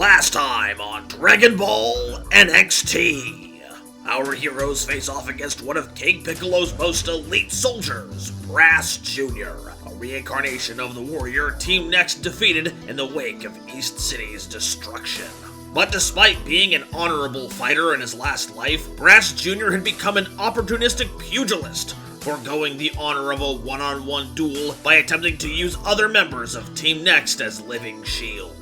Last time on Dragon Ball NXT, our heroes face off against one of King Piccolo's most elite soldiers, Brass Jr., a reincarnation of the warrior Team NXT defeated in the wake of East City's destruction. But despite being an honorable fighter in his last life, Brass Jr. had become an opportunistic pugilist, foregoing the honor of a one-on-one duel by attempting to use other members of Team NXT as living shields.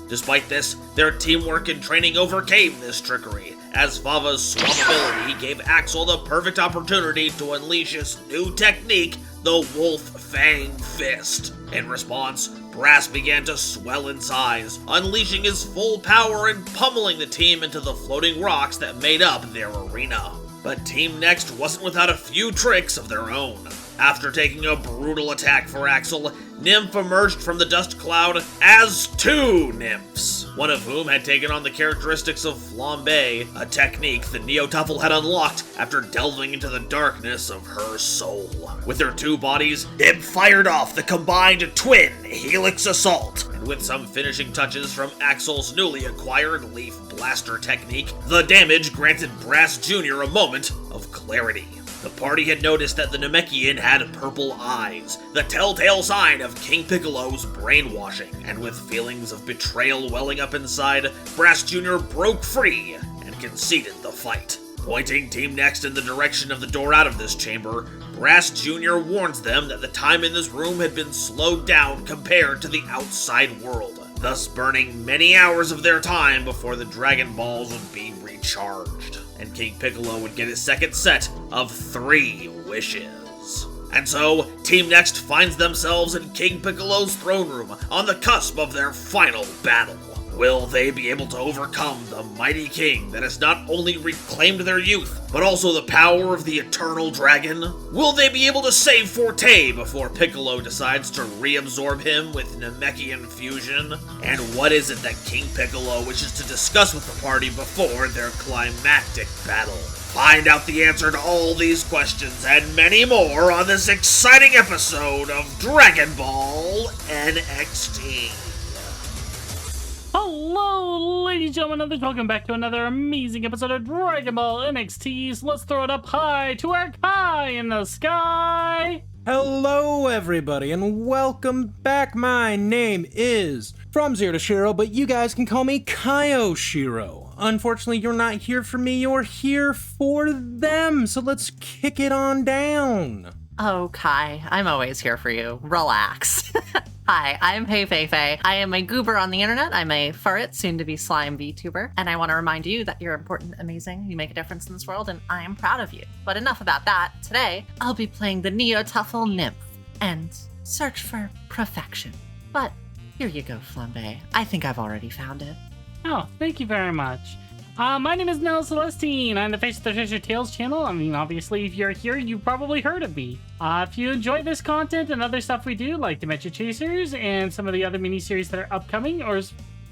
Despite this, their teamwork and training overcame this trickery, as Fava's swap ability gave Axel the perfect opportunity to unleash his new technique, the Wolf Fang Fist. In response, Brass began to swell in size, unleashing his full power and pummeling the team into the floating rocks that made up their arena. But Team NXT wasn't without a few tricks of their own. After taking a brutal attack for Axel, Nymph emerged from the dust cloud as two nymphs, one of whom had taken on the characteristics of flambe, a technique the Neo-Tuffle had unlocked after delving into the darkness of her soul. With their two bodies, Nymph fired off the combined twin Helix Assault, and with some finishing touches from Axel's newly acquired Leaf Blaster technique, the damage granted Brass Jr. a moment of clarity. The party had noticed that the Namekian had purple eyes, the telltale sign of King Piccolo's brainwashing, and with feelings of betrayal welling up inside, Brass Jr. broke free and conceded the fight. Pointing Team NXT in the direction of the door out of this chamber, Brass Jr. warns them that the time in this room had been slowed down compared to the outside world, thus burning many hours of their time before the Dragon Balls would be recharged, and King Piccolo would get his second set of 3 wishes. And so, Team NXT finds themselves in King Piccolo's throne room on the cusp of their final battle. Will they be able to overcome the mighty king that has not only reclaimed their youth, but also the power of the eternal dragon? Will they be able to save Forte before Piccolo decides to reabsorb him with Namekian fusion? And what is it that King Piccolo wishes to discuss with the party before their climactic battle? Find out the answer to all these questions and many more on this exciting episode of Dragon Ball NXT. Hello, ladies and gentlemen, others. Welcome back to another amazing episode of Dragon Ball NXT. So let's throw it up high to our Kai in the sky. Hello, everybody, and welcome back. My name is From Zero to Shiro, but you guys can call me Kaio Shiro. Unfortunately, you're not here for me, you're here for them, so let's kick it on down. Oh, Kai, I'm always here for you. Relax. Hi, I'm Hey Fei Fei. I am a goober on the internet. I'm a furret, soon-to-be slime VTuber, and I want to remind you that you're important, amazing, you make a difference in this world, and I am proud of you. But enough about that. Today, I'll be playing the Neo-Tuffle Nymph and search for perfection. But here you go, Flambe. I think I've already found it. Oh, thank you very much. My name is Nell Celestine. I'm the face of the Treasure Tales channel. I mean, obviously, if you're here, you've probably heard of me. If you enjoy this content and other stuff we do, like Dimension Chasers and some of the other miniseries that are upcoming, or,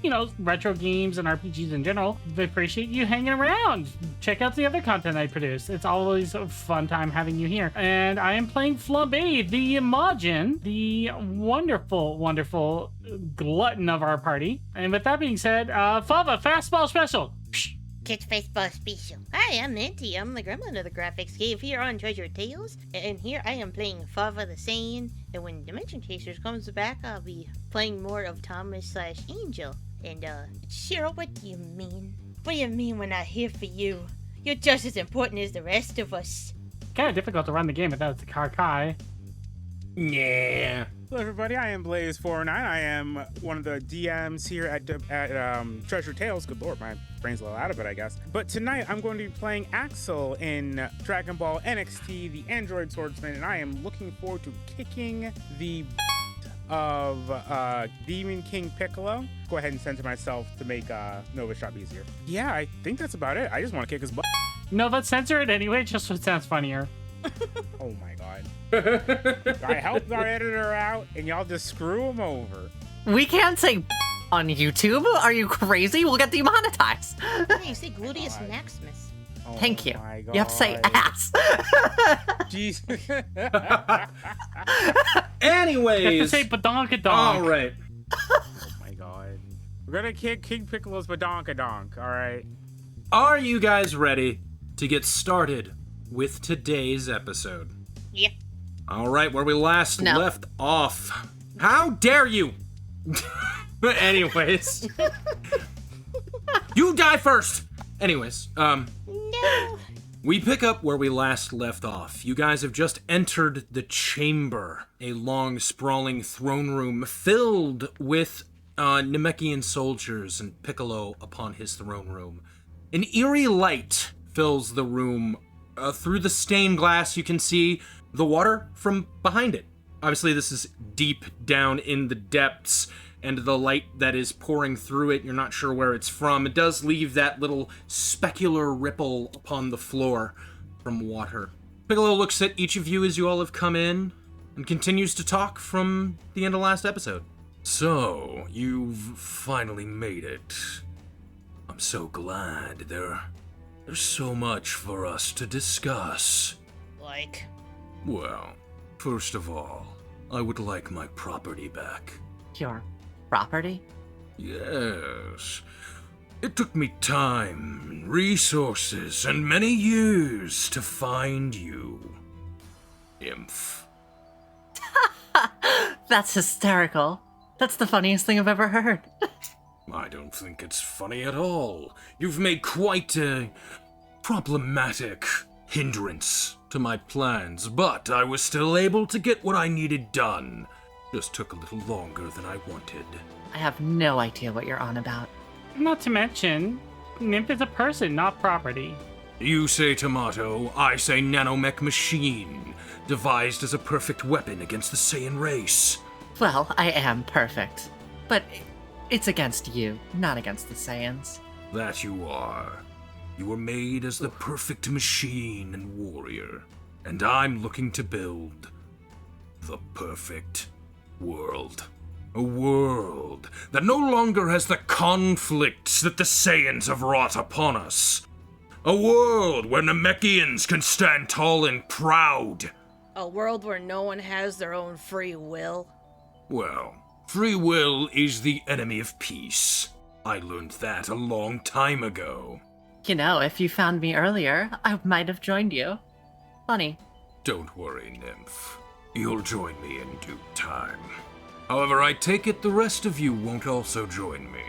you know, retro games and RPGs in general, we appreciate you hanging around. Check out the other content I produce. It's always a fun time having you here. And I am playing Flambe, the Imagine, the wonderful, wonderful glutton of our party. And with that being said, Fava, fastball special. Catch Baseball Special. Hi, I'm Minty. I'm the gremlin of the graphics cave here on Treasure Tales. And here I am playing Fava the Saiyan. And when Dimension Chasers comes back, I'll be playing more of Thomas/Angel. And, Shiro, what do you mean? What do you mean we're not here for you? You're just as important as the rest of us. Kind of difficult to run the game without the Kai. Yeah. Hello everybody, I am Blaze49. I am one of the DMs here at Treasure Tales. Good lord, my brain's a little out of it, I guess. But tonight I'm going to be playing Axel in Dragon Ball NXT, the Android Swordsman, and I am looking forward to kicking the of Demon King Piccolo. Go ahead and censor myself to make Nova's job easier. Yeah, I think that's about it. I just want to kick his butt. No, let's censor it anyway, just so it sounds funnier. Oh my god. I helped our editor out, and y'all just screw him over. We can't say on YouTube. Are you crazy? We'll get demonetized. Yeah, you say Gluteus Maximus. Oh Thank you. my You have to say God. ass. Jeez. You have to Anyways, say badonkadonk. all right. Oh my god. We're gonna kick King Piccolo's badonkadonk, alright? Are you guys ready to get started with today's episode? Yep. All right, where we last No. left off. How dare you? Anyways. You die first! Anyways, No. we pick up where we last left off. You guys have just entered the chamber, a long, sprawling throne room filled with Namekian soldiers and Piccolo upon his throne room. An eerie light fills the room. Through the stained glass, you can see the water from behind it. Obviously, this is deep down in the depths, and the light that is pouring through it, you're not sure where it's from. It does leave that little specular ripple upon the floor from water. Piccolo looks at each of you as you all have come in and continues to talk from the end of last episode. So, you've finally made it. I'm so glad. There's so much for us to discuss. Like, Well, first of all, I would like my property back. Your property? Yes. It took me time, resources, and many years to find you. Nymph. That's hysterical. That's the funniest thing I've ever heard. I don't think it's funny at all. You've made quite a problematic hindrance to my plans, but I was still able to get what I needed done. Just took a little longer than I wanted. I have no idea what you're on about. Not to mention, Nymph is a person, not property. You say tomato, I say nanomech machine, devised as a perfect weapon against the Saiyan race. Well, I am perfect. But it's against you, not against the Saiyans. That you are. You were made as the perfect machine and warrior, and I'm looking to build the perfect world. A world that no longer has the conflicts that the Saiyans have wrought upon us. A world where Namekians can stand tall and proud. a world where no one has their own free will? Well, free will is the enemy of peace. I learned that a long time ago. You know, if you found me earlier, I might have joined you. Funny. Don't worry, Nymph. You'll join me in due time. However, I take it the rest of you won't also join me.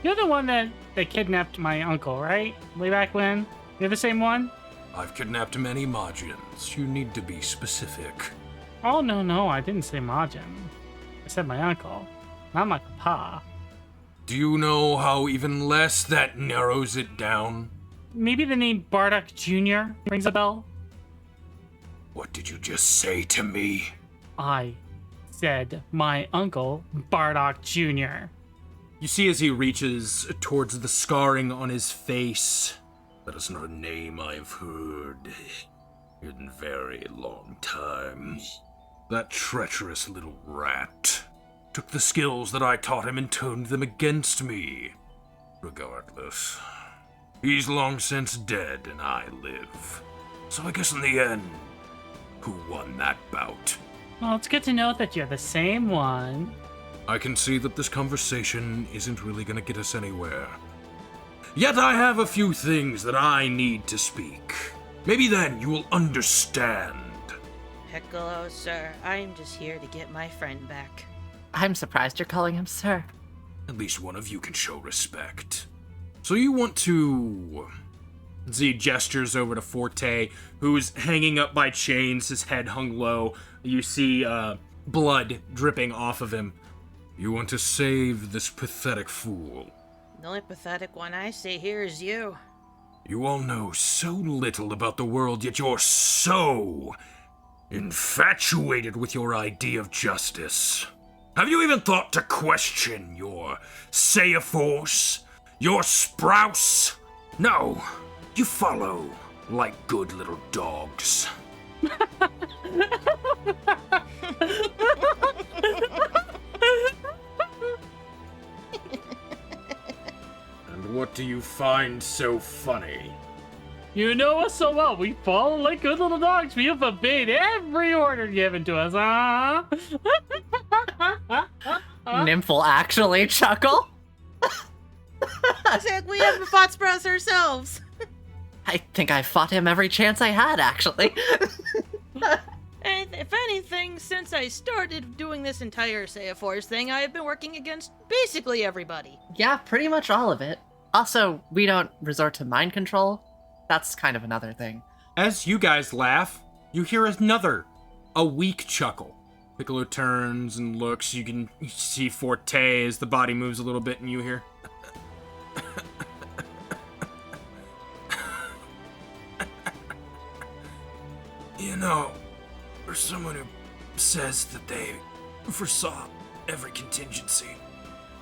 You're the one that kidnapped my uncle, right? Way back when? You're the same one? I've kidnapped many Majins. You need to be specific. Oh, no, I didn't say Majin. I said my uncle, not my papa. Do you know how even less that narrows it down? Maybe the name Bardock Jr. rings a bell? What did you just say to me? I said my uncle, Bardock Jr. You see as he reaches towards the scarring on his face. That is not a name I've heard in a very long time. That treacherous little rat took the skills that I taught him and turned them against me. Regardless, he's long since dead and I live. So I guess in the end, who won that bout? Well, it's good to know that you're the same one. I can see that this conversation isn't really gonna get us anywhere. Yet I have a few things that I need to speak. Maybe then you will understand. Piccolo, sir, I'm just here to get my friend back. I'm surprised you're calling him sir. At least one of you can show respect. So you want to... Z gestures over to Forte, who's hanging up by chains, his head hung low. You see blood dripping off of him. You want to save this pathetic fool. The only pathetic one I see here is you. You all know so little about the world, yet you're so infatuated with your idea of justice. Have you even thought to question your Saiya Force? Your Sprouse? No, you follow like good little dogs. And what do you find so funny? You know us so well. We follow like good little dogs. We have obeyed every order given to us, huh? Nymph will actually chuckle. It's like we haven't fought Sprouse ourselves. I think I fought him every chance I had, actually. And if anything, since I started doing this entire Say a Force thing, I have been working against basically everybody. Yeah, pretty much all of it. Also, we don't resort to mind control. That's kind of another thing. As you guys laugh, you hear a weak chuckle. Piccolo turns and looks. You can see Forte as the body moves a little bit, and you hear... You know, for someone who says that they foresaw every contingency,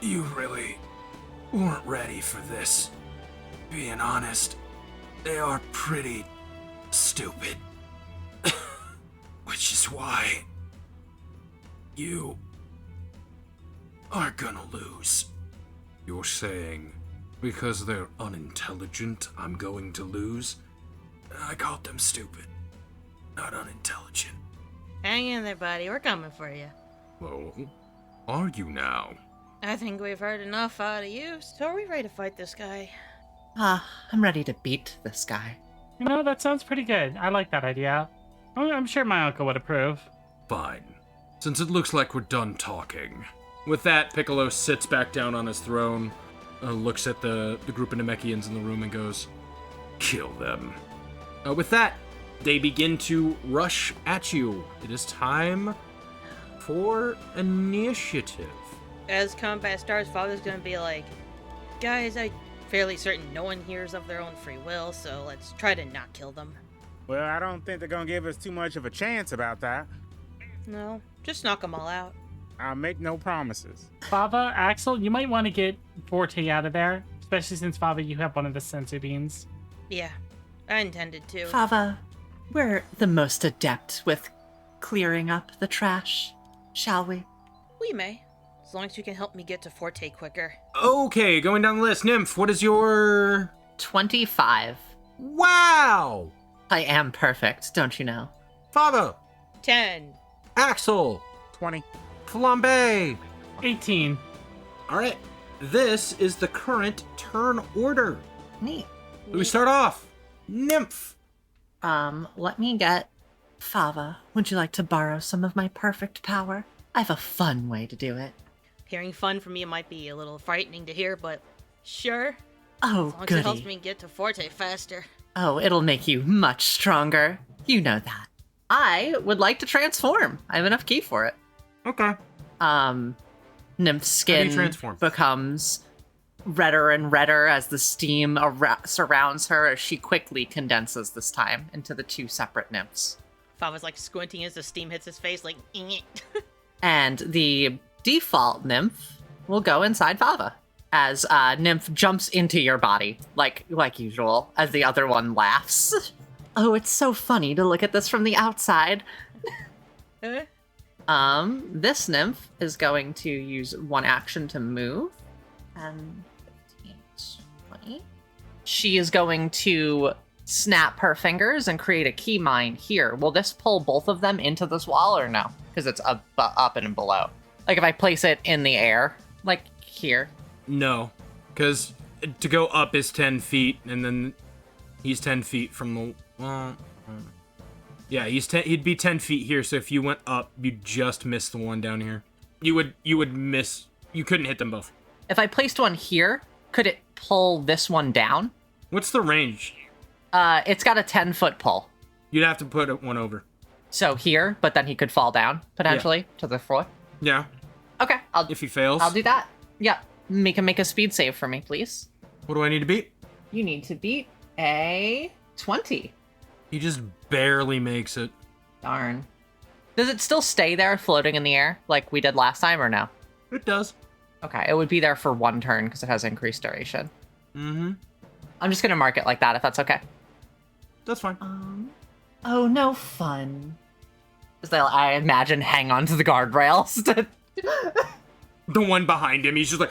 you really weren't ready for this. Being honest, they are pretty stupid. Which is why you are gonna lose. You're saying because they're unintelligent, I'm going to lose? I called them stupid, not unintelligent. Hang in there, buddy. We're coming for you. Well, are you now? I think we've heard enough out of you, so are we ready to fight this guy? I'm ready to beat this guy. You know, that sounds pretty good. I like that idea. I'm sure my uncle would approve. Fine. Since it looks like we're done talking. With that, Piccolo sits back down on his throne, looks at the group of Namekians in the room and goes, kill them. With that, they begin to rush at you. It is time for initiative. As combat starts, Father's gonna be like, guys, I'm fairly certain no one here is of their own free will, so let's try to not kill them. Well, I don't think they're gonna give us too much of a chance about that. No, just knock them all out. I'll make no promises. Fava, Axel, you might want to get Forte out of there, especially since, Fava, you have one of the sensu beans. Yeah, I intended to. Fava, we're the most adept with clearing up the trash, shall we? We may, as long as you can help me get to Forte quicker. Okay, going down the list. Nymph, what is your... 25. Wow! I am perfect, don't you know? Fava, 10. Axel, 20. Flambe. 18. All right, this is the current turn order. Neat. We start off. Nymph. Let me get... Fava, would you like to borrow some of my perfect power? I have a fun way to do it. Hearing fun from you might be a little frightening to hear, but sure. Oh, As long as goody. it helps me get to Forte faster. Oh, it'll make you much stronger. You know that. I would like to transform. I have enough ki for it. Okay. Nymph's How do you skin transform? becomes redder and redder as the steam surrounds her as she quickly condenses this time into the two separate nymphs. Fava's like squinting as the steam hits his face, like, And the default nymph will go inside Fava as Nymph jumps into your body, like usual, as the other one laughs. Oh, it's so funny to look at this from the outside. This nymph is going to use one action to move. 15, 20. She is going to snap her fingers and create a key mine here. Will this pull both of them into this wall or no? Because it's up and below. Like if I place it in the air, like here. No, because to go up is 10 feet, and then he's 10 feet from the... yeah, he'd be 10 feet here, so if you went up, you'd just miss the one down here. You would miss... You couldn't hit them both. If I placed one here, could it pull this one down? What's the range? It's got a 10-foot pull. You'd have to put one over. So here, but then he could fall down, potentially, to the floor. Yeah. Okay, If he fails. I'll do that. Yeah. Make a speed save for me, please. What do I need to beat? You need to beat a 20. He just barely makes it. Darn. Does it still stay there floating in the air like we did last time or no? It does. Okay, it would be there for one turn because it has increased duration. Mm-hmm. I'm just going to mark it like that if that's okay. That's fine. Oh, no fun. Because they'll, I imagine, hang on to the guardrails. The one behind him, he's just like...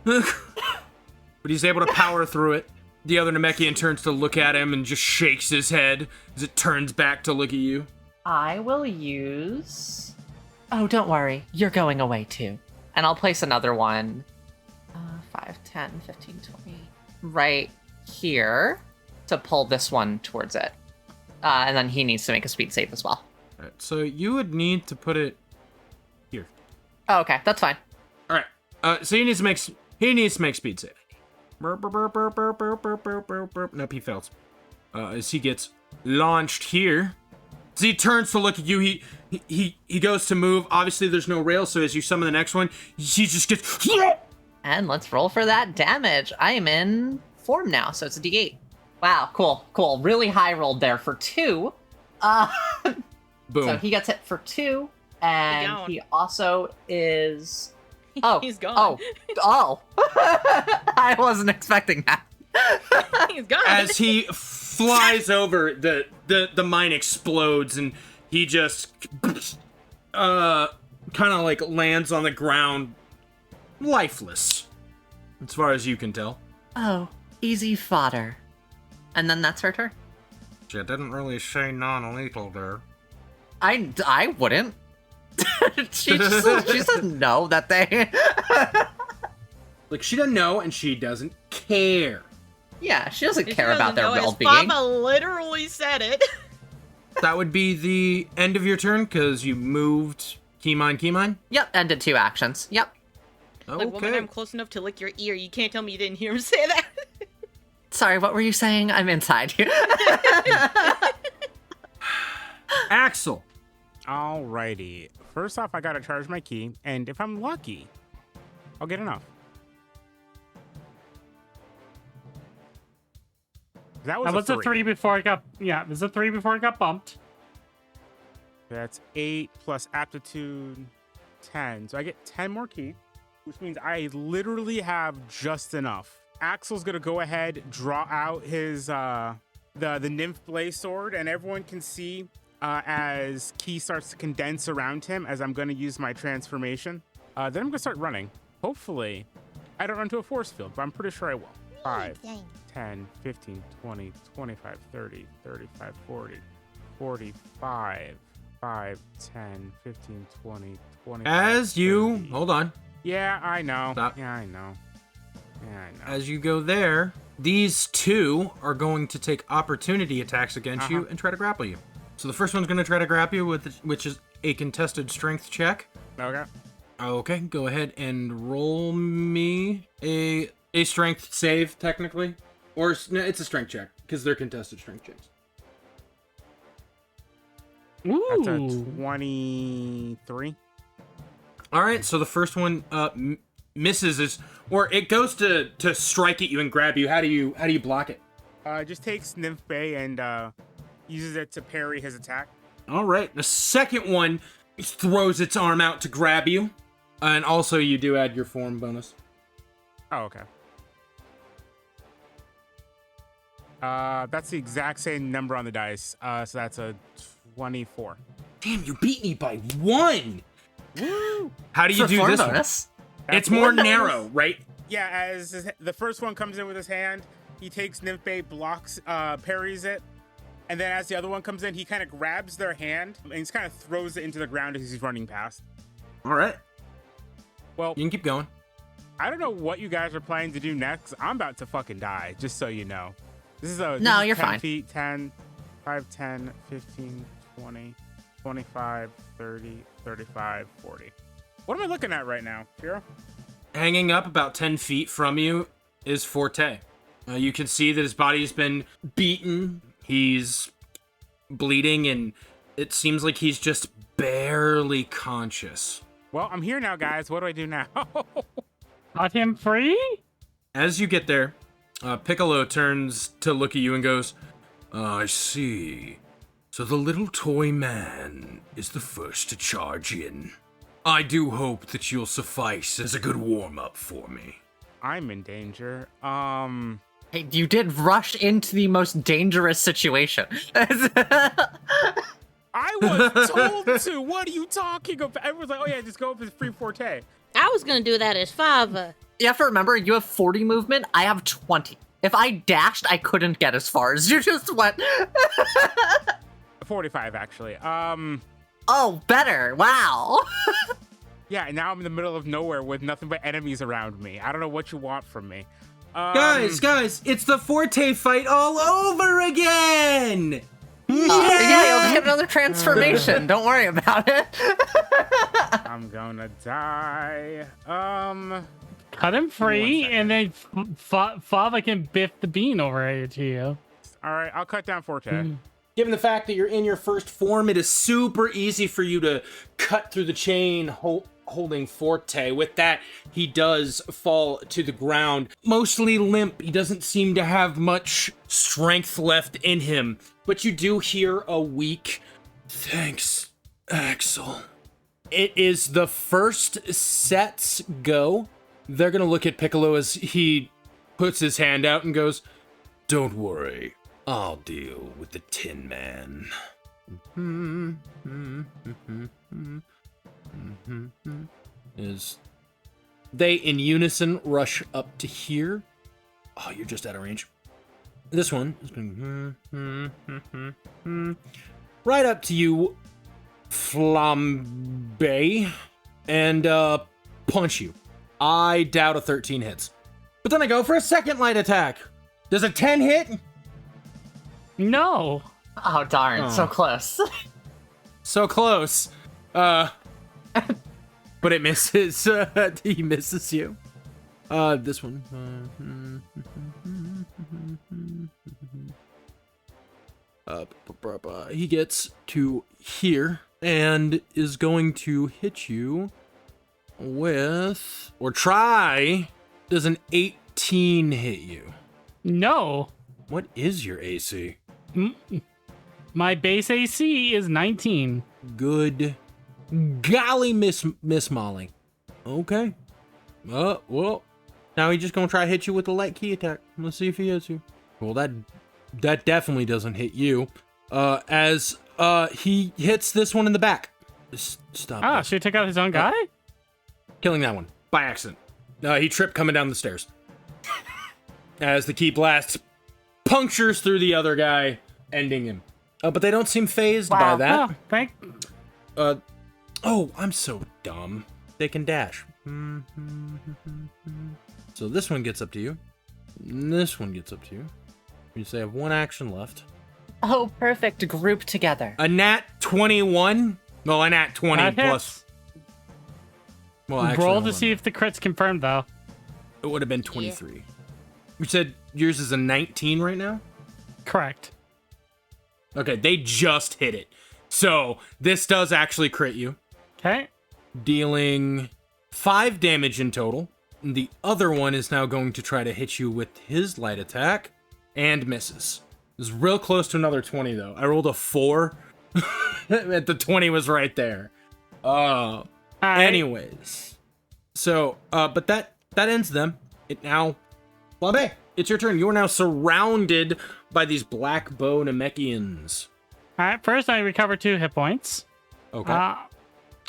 But he's able to power through it. The other Namekian turns to look at him and just shakes his head as it turns back to look at you. I will use Oh, don't worry. You're going away too. And I'll place another one. 5, 10, 15, 20. Right here to pull this one towards it. And then he needs to make a speed save as well. All right, so you would need to put it here. Oh, okay. That's fine. All right. So he needs to make speed save. Burp, burp, burp, burp, burp, burp, burp, burp, burp, burp. Nope, he fails. As he gets launched here. As he turns to look at you, he goes to move. Obviously, there's no rail, so as you summon the next one, he just gets... And let's roll for that damage. I am in form now, so it's a D8. Wow, cool. Really high rolled there for 2. Boom. So he gets hit for 2, and he also is... Oh, He's gone. Oh. I wasn't expecting that. He's gone. As he flies over, the mine explodes, and he just kind of like lands on the ground, lifeless, as far as you can tell. Oh, easy fodder. And then that's her turn. She didn't really say non-lethal there. I wouldn't. she doesn't know that they... Like, she doesn't know, and she doesn't care. Yeah, she doesn't She care about doesn't their know, as well-being. Papa literally said it. That would be the end of your turn, because you moved Keymine. Yep, and did 2 actions. Yep. Like, woman, I'm close enough to lick your ear. You can't tell me you didn't hear him say that. Sorry, what were you saying? I'm inside you. Axel. Alrighty. First off, I gotta charge my key, and if I'm lucky, I'll get enough. That was a 3 before it got... Yeah, it was a 3 before it got bumped. That's 8 plus aptitude 10. So I get 10 more key, which means I literally have just enough. Axel's gonna go ahead, draw out his the Nymph Blaze sword, and everyone can see as ki starts to condense around him as I'm gonna use my transformation. Then I'm gonna start running. Hopefully, I don't run to a force field, but I'm pretty sure I will. 5, 10, 15, 20, 25, 30, 35, 40, 45, 5, 10, 15, 20, 25, As you... 30. Hold on. Yeah, I know. Stop. Yeah, I know. As you go there, these 2 are going to take opportunity attacks against you and try to grapple you. So the first one's going to try to grapple you, which is a contested strength check. Okay. Okay, go ahead and roll me a strength save, technically. Or, no, it's a strength check, because they're contested strength checks. Ooh. That's a 23. All right, so the first one misses, or it goes to strike at you and grab you. How do you block it? Just takes Nymph Bay and uses it to parry his attack. All right, the second one throws its arm out to grab you, and also you do add your form bonus. Oh, okay. That's the exact same number on the dice. So that's a 24. Damn, you beat me by 1. Woo! How do you do form this bonus. one? It's more narrow, right? Yeah, as the first one comes in with his hand, he takes Nymph Bay, blocks, parries it, and then as the other one comes in, he kind of grabs their hand and he kind of throws it into the ground as he's running past. All right. Well, You can keep going. I don't know what you guys are planning to do next. I'm about to fucking die, just so you know. This is No, you're 10 fine. feet, 10, 5, 10, 15, 20, 25, 30, 35, 40. What am I looking at right now, Hero? Hanging up about 10 feet from you is Forte. You can see that his body's been beaten. He's bleeding, and it seems like he's just barely conscious. Well, I'm here now, guys. What do I do now? Got him free? As you get there, Piccolo turns to look at you and goes, I see. So the little toy man is the first to charge in. I do hope that you'll suffice as a good warm-up for me. I'm in danger. Hey, you did rush into the most dangerous situation. I was told to. What are you talking about? Everyone's like, oh yeah, just go up as free Forte. I was gonna do that as Fava. You have to remember, you have 40 movement. I have 20. If I dashed, I couldn't get as far as you just went. 45, actually. Oh, better. Wow. Yeah, and now I'm in the middle of nowhere with nothing but enemies around me. I don't know what you want from me. Guys, it's the Forte fight all over again! Yeah, you'll get another transformation. Don't worry about it. I'm gonna die. Cut him free, 1 second. and then Fava can biff the bean over it to you. All right, I'll cut down Forte. Given the fact that you're in your first form, it is super easy for you to cut through the chain holding Forte. With that, he does fall to the ground, mostly limp. He doesn't seem to have much strength left in him. But you do hear a weak, "Thanks, Axel." It is the first set's go. They're gonna look at Piccolo as he puts his hand out and goes, "Don't worry, I'll deal with the Tin Man." As they in unison rush up to here. Oh, you're just out of range. This one is going right up to you, Flambe, and punch you. I doubt a 13 hits. But then I go for a second light attack. Does a 10 hit? No. Oh, darn. So close. So close. But it misses. He misses you. This one. He gets to here and is going to hit you with, or try. Does an 18 hit you? No. What is your AC? My base AC is 19. Good golly, Miss Molly. Okay. Well, now he's just gonna try to hit you with the light key attack. Let's see if he hits you. Well, that definitely doesn't hit you. As he hits this one in the back. Stop. Ah, this. should he take out his own guy? Killing that one by accident. He tripped coming down the stairs. As the key blast punctures through the other guy, ending him. But they don't seem phased by that. Oh, thank. Oh, I'm so dumb. They can dash. So this one gets up to you. This one gets up to you. You say I have one action left. Oh, perfect. Group together. A nat 21? Well, a nat 20 That plus. Well, actually, Roll hold to on. see if the crit's confirmed, though. It would have been 23. You said yours is a 19 right now? Correct. Okay, they just hit it. So this does actually crit you, Okay. dealing 5 damage in total. The other one is now going to try to hit you with his light attack and misses. It was real close to another 20 though. I rolled a 4. The 20 was right there. All right. Anyways. So, but that ends them. It now, Flambe, it's your turn. You are now surrounded by these black bow Namekians. All right. First, I recover 2 hit points. Okay.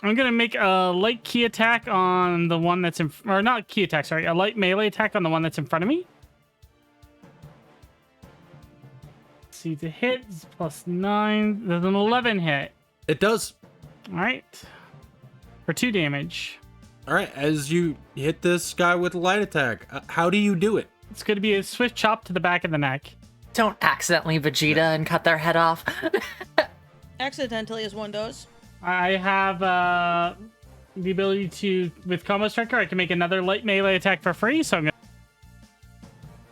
I'm gonna make a light key attack on the one that's in, or not key attack. Sorry, a light melee attack on the one that's in front of me. Let's see, the hit is +9. There's an 11 hit. It does. All right. For 2 damage. All right, as you hit this guy with a light attack, how do you do it? It's gonna be a swift chop to the back of the neck. Don't accidentally Vegeta and cut their head off. Accidentally, as one does. I have the ability to, with Combo Striker, I can make another light melee attack for free. So I'm gonna,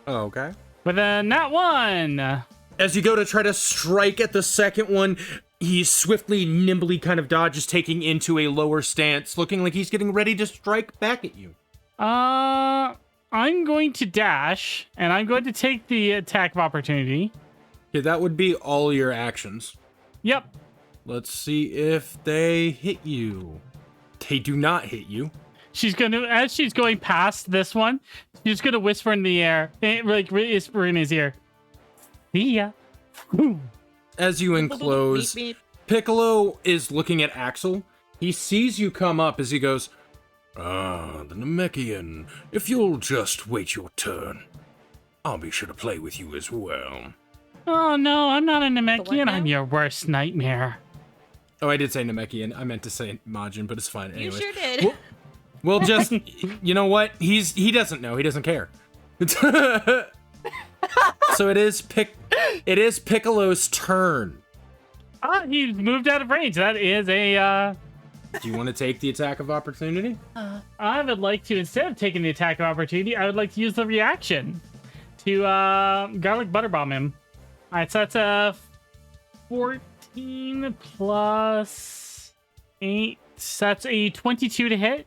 Oh, okay. with a nat 1. As you go to try to strike at the second one, he swiftly, nimbly kind of dodges, taking into a lower stance, looking like he's getting ready to strike back at you. I'm going to dash, and I'm going to take the attack of opportunity. Okay, that would be all your actions. Yep. Let's see if they hit you. They do not hit you. She's gonna, as she's going past this one, she's gonna whisper in the air, like whisper in his ear. See ya. As you enclose, Beep, beep. Piccolo is looking at Axel. He sees you come up as he goes, "Ah, the Namekian. If you'll just wait your turn, I'll be sure to play with you as well." Oh no, I'm not a Namekian. now? I'm your worst nightmare. Oh, I did say Namekian. I meant to say Majin, but it's fine. You Anyways. sure did. We'll just, you know what? He doesn't know. He doesn't care. So it is Piccolo's turn. He's moved out of range. That is a, Do you want to take the attack of opportunity? I would like to, instead of taking the attack of opportunity, I would like to use the reaction to, garlic butter bomb him. Alright, so that's a 14 plus 8. So that's a 22 to hit.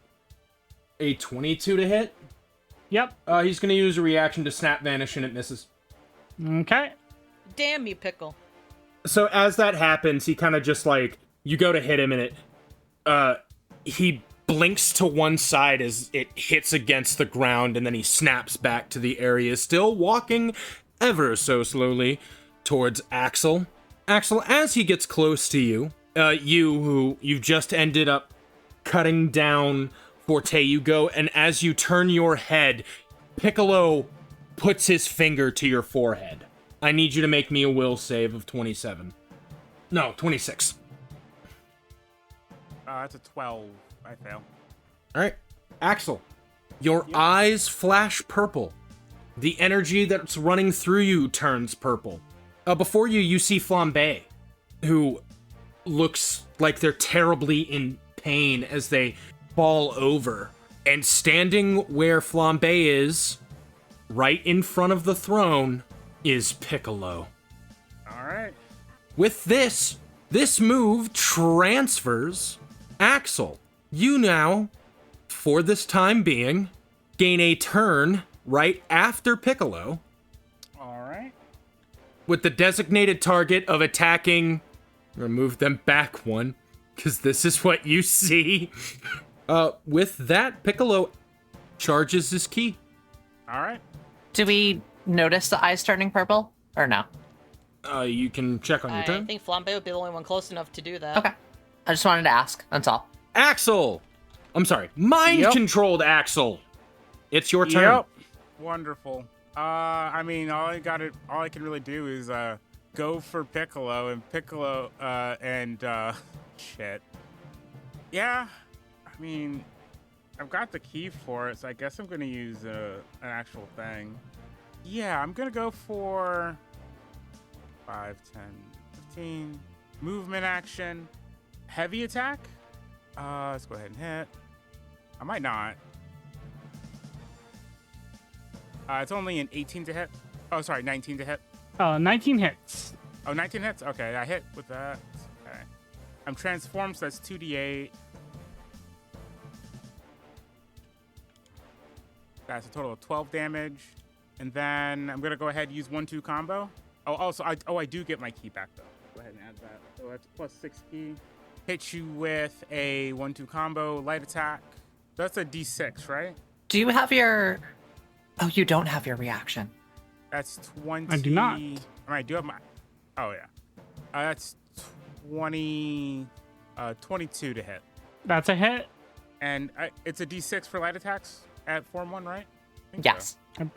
A 22 to hit? Yep. He's going to use a reaction to snap vanish and it misses. Okay. Damn you, Pickle. So as that happens, he kind of just like, you go to hit him and he blinks to one side as it hits against the ground, and then he snaps back to the area, still walking ever so slowly towards Axel. Axel, as he gets close to you, you've just ended up cutting down Forte, you go, and as you turn your head, Piccolo puts his finger to your forehead. I need you to make me a will save of 27. No, 26. That's a 12. I fail. All right, Axel, your eyes flash purple. The energy that's running through you turns purple. Before you see Flambe, who looks like they're terribly in pain as they fall over. And standing where Flambe is, right in front of the throne, is Piccolo. All right. With this move transfers Axel. You now, for this time being, gain a turn right after Piccolo. All right. With the designated target of attacking. I'm gonna move them back one, because this is what you see. With that, Piccolo charges his key. All right. Do we notice the eyes turning purple or no? You can check on your I turn. think Flambe would be the only one close enough to do that. Okay. I just wanted to ask. That's all. Axel! I'm sorry, mind-controlled Axel! It's your turn. Yep. Wonderful. I mean, all I can really do is go for Piccolo and shit. Yeah. I mean, I've got the key for it, so I guess I'm gonna use an actual thing. Yeah, I'm gonna go for 5, 10, 15 movement action, heavy attack. Let's go ahead and hit. I might not. It's only an 18 to hit. Oh, sorry, 19 to hit. 19 hits. Oh, 19 hits? Okay, I hit with that. Okay. I'm transformed, so that's 2d8. That's a total of 12 damage. And then I'm going to go ahead and use 1-2 combo. Oh, also, I do get my key back, though. Go ahead and add that. So that's plus 6 key. Hit you with a 1-2 combo, light attack. That's a d6, right? Do you have your... Oh, you don't have your reaction. That's 20... I do not. I do have my... Oh, yeah. That's 22 to hit. That's a hit. And it's a d6 for light attacks at Form 1, right? I think Yes. so.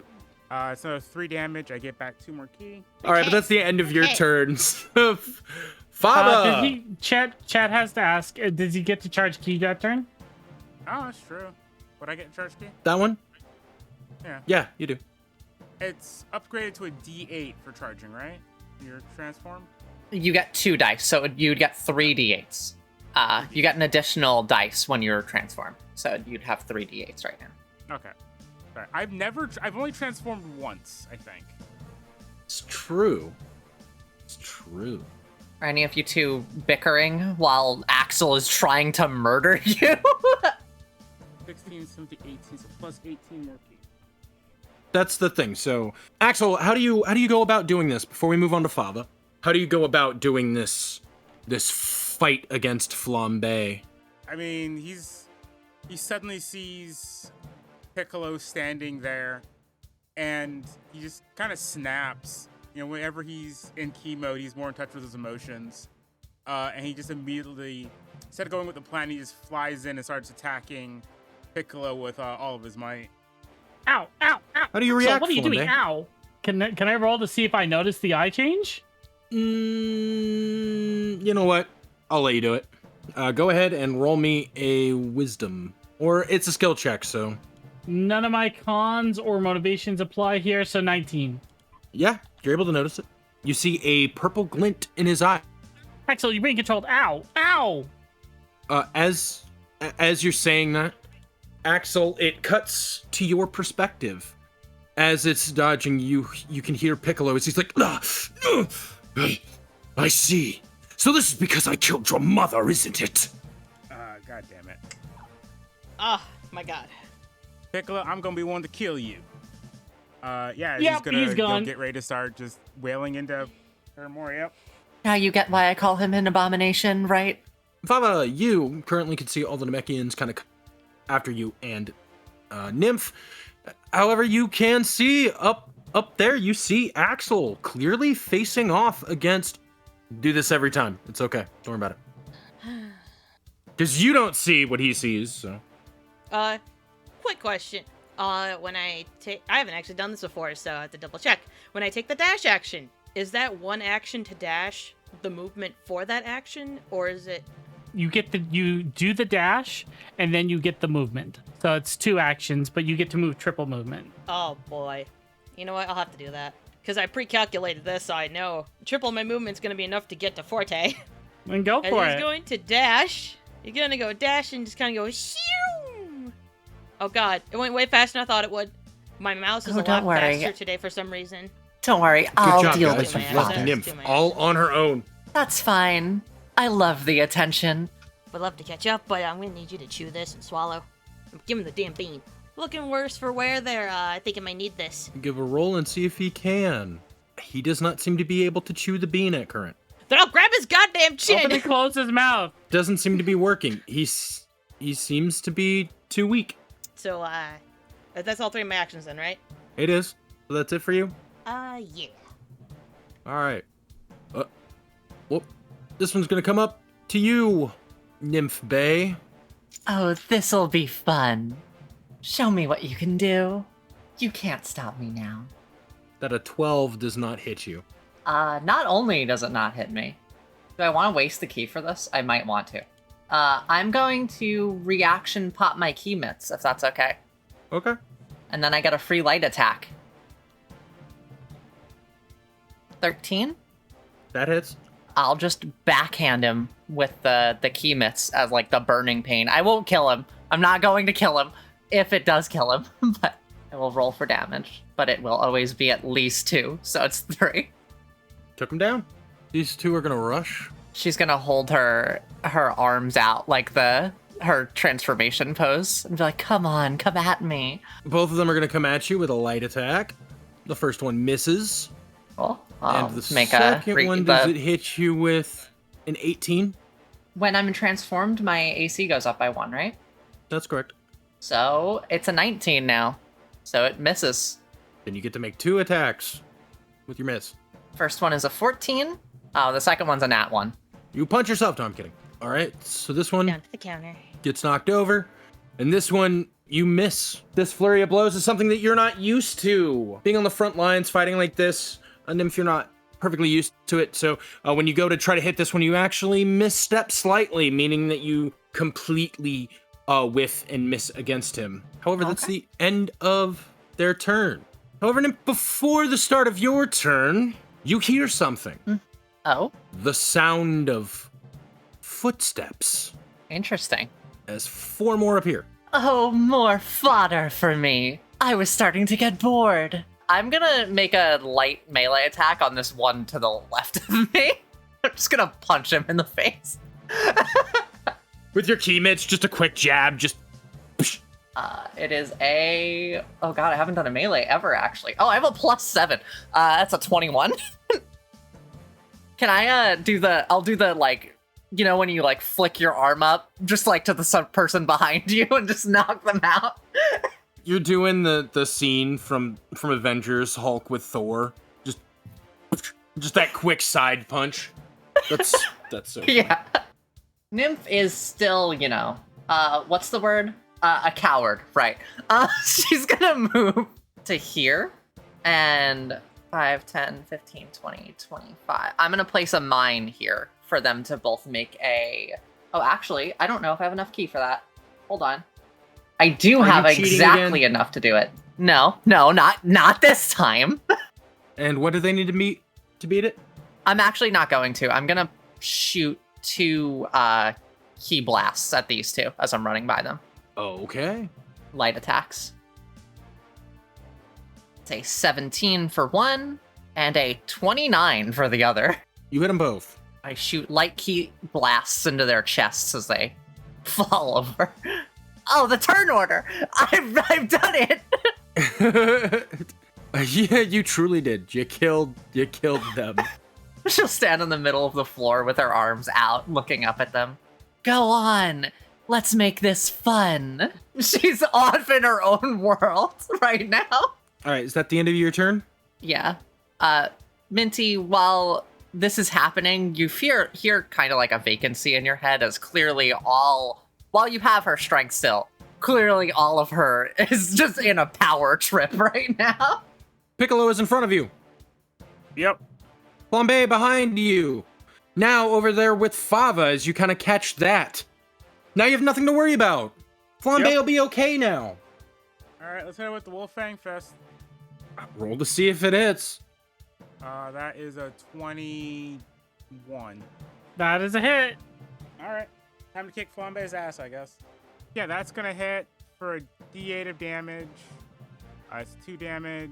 It's another 3 damage. I get back 2 more key. All right, but that's the end of your turns. Faba! Chat has to ask, does he get to charge key that turn? Oh, that's true. Would I get a charge key? That one? Yeah. Yeah, you do. It's upgraded to a D8 for charging, right? You're transformed? You get 2 dice, so you'd get 3 d8s. You get an additional dice when you're transformed, so you'd have 3 d8s right now. Okay. Sorry. I've only transformed once, I think. It's true. It's true. Are any of you two bickering while Axel is trying to murder you? 16, 17, 18, so plus 18 more key. That's the thing. So, Axel, how do you go about doing this before we move on to Fava? How do you go about doing this fight against Flambe? I mean, he suddenly sees Piccolo standing there, and he just kind of snaps. You know, whenever he's in key mode, he's more in touch with his emotions. And he just immediately, instead of going with the plan, he just flies in and starts attacking Piccolo with all of his might. Ow, ow, ow. How do you react, So what are you doing? Flambe? Ow. Can I roll to see if I notice the eye change? You know what? I'll let you do it. Go ahead and roll me a wisdom. Or it's a skill check, so... None of my cons or motivations apply here, so 19. Yeah, you're able to notice it. You see a purple glint in his eye. Axel, you're being controlled. Ow! Ow! As you're saying that, Axel, it cuts to your perspective. As it's dodging, you can hear Piccolo as he's like, I see. So this is because I killed your mother, isn't it? God damn it. Oh, my God. Piccolo, I'm gonna be one to kill you. Yeah, Yep, he's go gone. get ready to start just wailing into her more. Yep. Now you get why I call him an abomination, right? Vava, you currently can see all the Namekians kind of after you and Nymph. However, you can see up there, you see Axel clearly facing off against... Do this every time. It's okay. Don't worry about it. Because you don't see what he sees, so... Quick question. When I haven't actually done this before, so I have to double check. When I take the dash action, is that one action to dash the movement for that action, or is it... You do the dash, and then you get the movement. So it's 2 actions, but you get to move triple movement. Oh, boy. You know what? I'll have to do that. Because I pre-calculated this, so I know triple my movement's going to be enough to get to Forte. And go And for he's it. going to dash. You're going to go dash and just kind of go shoo. Oh, God. It went way faster than I thought it would. My mouse is Oh, a don't lot worry. faster today for some reason. Don't worry, Good I'll job, deal guys. with my You've left actions. Nymph Do my all actions. on her own. That's fine. I love the attention. Would love to catch up, but I'm gonna need you to chew this and swallow. Give him the damn bean. Looking worse for wear there. I think I might need this. Give a roll and see if he can. He does not seem to be able to chew the bean at current. Then I'll grab his goddamn Open chin. and close his mouth. Doesn't seem to be working. He seems to be too weak. So, that's all 3 of my actions then, right? It is. So that's it for you? Yeah. All right. Well, this one's going to come up to you, Nymph Bay. Oh, this'll be fun. Show me what you can do. You can't stop me now. That a 12 does not hit you. Not only does it not hit me, do I want to waste the key for this? I might want to. I'm going to reaction pop my key mitts, if that's okay. Okay. And then I get a free light attack. 13? That hits. I'll just backhand him with the key mitts as like the burning pain. I won't kill him. I'm not going to kill him if it does kill him, but I will roll for damage. But it will always be at least 2, so it's 3. Took him down. These two are going to rush. She's gonna hold her arms out like her transformation pose and be like, come on, come at me. Both of them are going to come at you with a light attack. The first one misses. Cool. I'll And the make second one, does it hit you with an 18? When I'm transformed, my AC goes up by 1, right? That's correct. So it's a 19 now. So it misses. Then you get to make 2 attacks with your miss. First one is a 14. Oh, the second one's a nat 1. You punch yourself. No, I'm kidding. All right, so this one Down to the counter. gets knocked over, and this one you miss. This flurry of blows is something that you're not used to. Being on the front lines, fighting like this, Nymph, you're not perfectly used to it. So when you go to try to hit this one, you actually misstep slightly, meaning that you completely whiff and miss against him. However, that's the end of their turn. However, Nymph, before the start of your turn, you hear something. Oh, The sound of footsteps interesting. as 4 more appear. Oh, more fodder for me. I was starting to get bored. I'm gonna make a light melee attack on this one to the left of me. I'm just gonna punch him in the face. With your key mitts, just a quick jab, just... It is a... Oh god, I haven't done a melee ever, actually. Oh, I have a +7. That's a 21. Can I do the... I'll do the, like... You know when you, like, flick your arm up, just, like, to the person behind you and just knock them out? You're doing the scene from Avengers, Hulk with Thor. Just that quick side punch. That's so funny. Yeah. Nymph is still, you know... what's the word? A coward, right. She's gonna move to here, and 5, 10, 15, 20, 25. I'm gonna place a mine here for them to both make a... Oh, actually, I don't know if I have enough ki for that. Hold on. I do have exactly enough to do it. No, not this time. And what do they need to beat it? I'm actually not going to. I'm going to shoot 2 ki blasts at these two as I'm running by them. Okay. Light attacks. It's a 17 for one and a 29 for the other. You hit them both. I shoot light ki blasts into their chests as they fall over. Oh, the turn order! I've done it! Yeah, you truly did. You killed them. She'll stand in the middle of the floor with her arms out, looking up at them. Go on! Let's make this fun! She's off in her own world right now. Alright, is that the end of your turn? Yeah. Minty, while this is happening, you hear kind of like a vacancy in your head as clearly while you have her strength still, clearly all of her is just in a power trip right now. Piccolo is in front of you. Yep. Flambe behind you. Now over there with Fava as you kind of catch that. Now you have nothing to worry about. Flambe will be okay now. All right, let's hit it with the Wolfang Fist. Roll to see if it hits. That is a 21. That is a hit. All right, time to kick Flambe's ass, I guess. Yeah, that's gonna hit for a D8 of damage. It's 2 damage.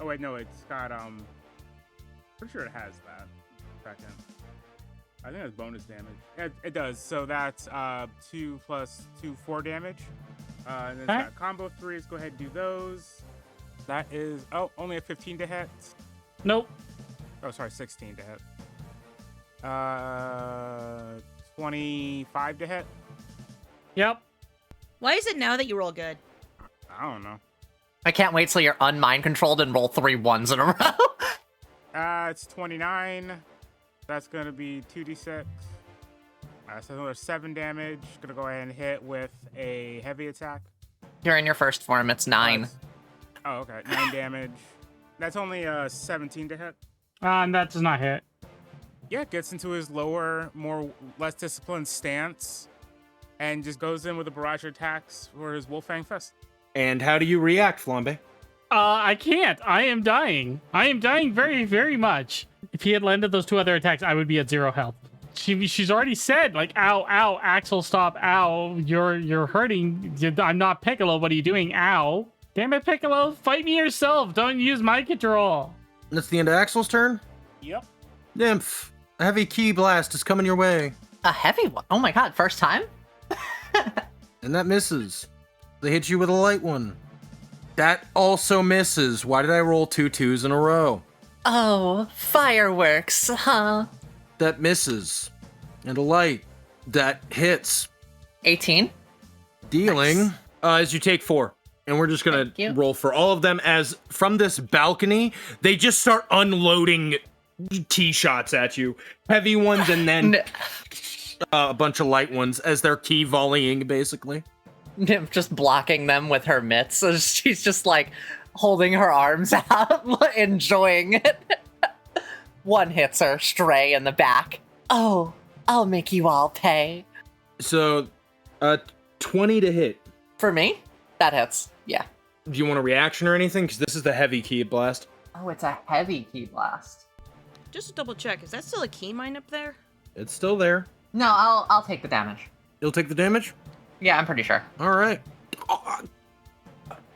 Oh wait, no, it's got pretty sure it has that. Second. I think that's bonus damage. It does. So that's 2 plus 2, 4 damage. And then it's got combo 3s. Go ahead and do those. That is only a 15 to hit. Nope. Oh, sorry, 16 to hit. 25 to hit. Yep. Why is it now that you roll good? I don't know. I can't wait till you're unmind controlled and roll 3 1s in a row. It's 29. That's gonna be 2d6. So another 7 damage. Gonna go ahead and hit with a heavy attack. You're in your first form. It's 9. Oh, okay. 9 damage. That's only 17 to hit. That does not hit. Yeah, gets into his less disciplined stance, and just goes in with a barrage of attacks for his Wolfang Fist. And how do you react, Flambe? I can't. I am dying. I am dying very, very much. If he had landed those 2 other attacks, I would be at 0 health. She's already said, like, ow, ow, Axel, stop, ow, you're hurting. I'm not Piccolo, what are you doing, ow? Damn it, Piccolo, fight me yourself, don't use my control. That's the end of Axel's turn? Yep. Nymph, a heavy ki blast is coming your way. A heavy one? Oh my god, first time? And that misses. They hit you with a light one. That also misses. Why did I roll 2 2s in a row? Oh, fireworks, huh? That misses. And a light. That hits. 18. Dealing. Nice. As you take 4. And we're just gonna roll for all of them as from this balcony, they just start unloading tee shots at you. Heavy ones and then a bunch of light ones as they're key volleying, basically. Nymph just blocking them with her mitts. So she's just like holding her arms out, enjoying it. One hits her stray in the back. Oh, I'll make you all pay. So, 20 to hit. For me? That hits. Yeah. Do you want a reaction or anything? Because this is the heavy key blast. Oh, it's a heavy key blast. Just to double check, is that still a key mine up there? It's still there. No, I'll take the damage. You'll take the damage? Yeah, I'm pretty sure. All right.